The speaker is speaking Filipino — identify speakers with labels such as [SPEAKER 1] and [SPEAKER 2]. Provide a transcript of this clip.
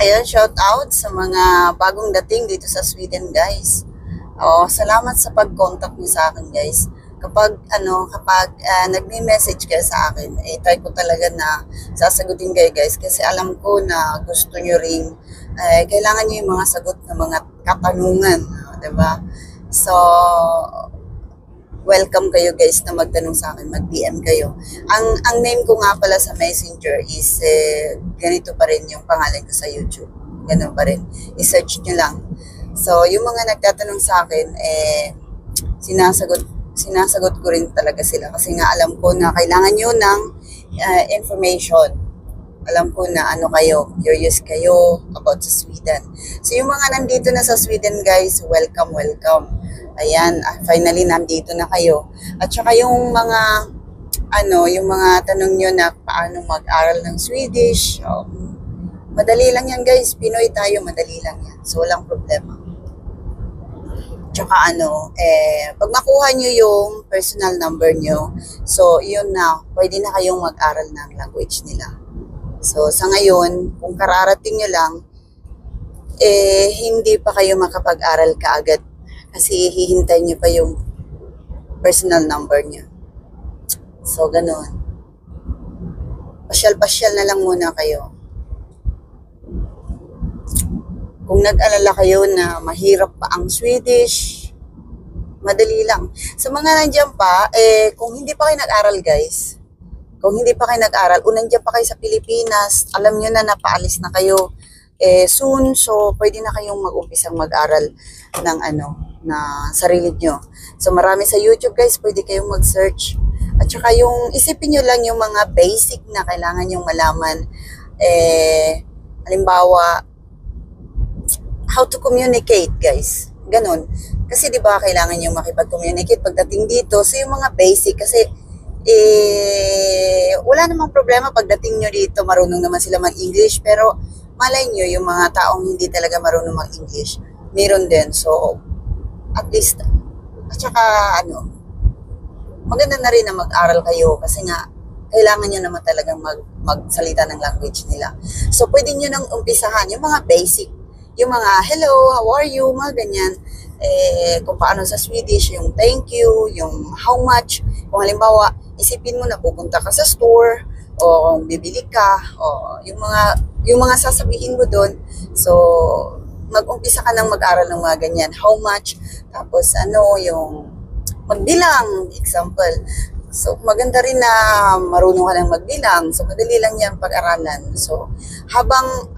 [SPEAKER 1] ayun, shout out sa mga bagong dating dito sa Sweden, guys. Oh, salamat sa pag-contact niyo sa akin, guys. Kapag nagme-message kayo sa akin, try ko talaga na sasagutin kayo, guys, kasi alam ko na gusto niyo ring kailangan niyo yung mga sagot ng mga katanungan, 'di ba? So, welcome kayo, guys, na magtanong sa akin, mag-DM kayo. Ang name ko nga pala sa Messenger is ganito pa rin yung pangalan ko sa YouTube. Ganun pa rin. I-search nyo lang. So, yung mga nagtatanong sa akin, sinasagot ko rin talaga sila kasi nga alam ko na kailangan nyo ng information. Alam ko na ano kayo, curious kayo about sa Sweden. So, yung mga nandito na sa Sweden, guys, welcome, welcome. Ayan, finally nandito na kayo. At saka yung mga yung mga tanong nyo na paano mag-aral ng Swedish, madali lang yan, guys. Pinoy tayo, madali lang yan. So, walang problema. Tsaka pag makuha nyo yung personal number nyo, so, yun na, pwede na kayong mag-aral ng language nila. So, sa ngayon, kung kararating nyo lang, hindi pa kayo makapag-aral kaagad kasi hihintay nyo pa yung personal number nyo. So, ganun. Pasyal-pasyal na lang muna kayo. Kung nag-alala kayo na mahirap pa ang Swedish, madali lang. Sa mga nandiyan pa, kung hindi pa kayo nag-aral, guys, kung hindi pa kayo nag-aral, o nandiyan pa kayo sa Pilipinas, alam nyo na napaalis na kayo soon, so pwede na kayong mag-umpisang mag-aral ng na sarili nyo. So marami sa YouTube, guys, pwede kayong mag-search. At saka yung isipin nyo lang yung mga basic na kailangan nyong malaman. Halimbawa, how to communicate, guys. Ganon. Kasi di ba kailangan nyong makipag-communicate pagdating dito. So yung mga basic, kasi wala namang problema pagdating nyo dito, marunong naman sila mag-English, pero malay nyo, yung mga taong hindi talaga marunong mag-English, meron din. So, at least, at saka, maganda na rin na mag-aral kayo kasi nga, kailangan nyo naman talagang magsalita ng language nila. So, pwede nyo nang umpisahan yung mga basic, yung mga, hello, how are you, mga ganyan. Kung paano sa Swedish, yung thank you, yung how much. Kung halimbawa, isipin mo na pupunta ka sa store, o bibili ka, o yung mga sasabihin mo doon. So, mag-umpisa ka nang mag-aral ng mga ganyan. How much? Tapos, yung magbilang, example. So, maganda rin na marunong ka nang magbilang. So, madali lang yan pag-aralan. So, habang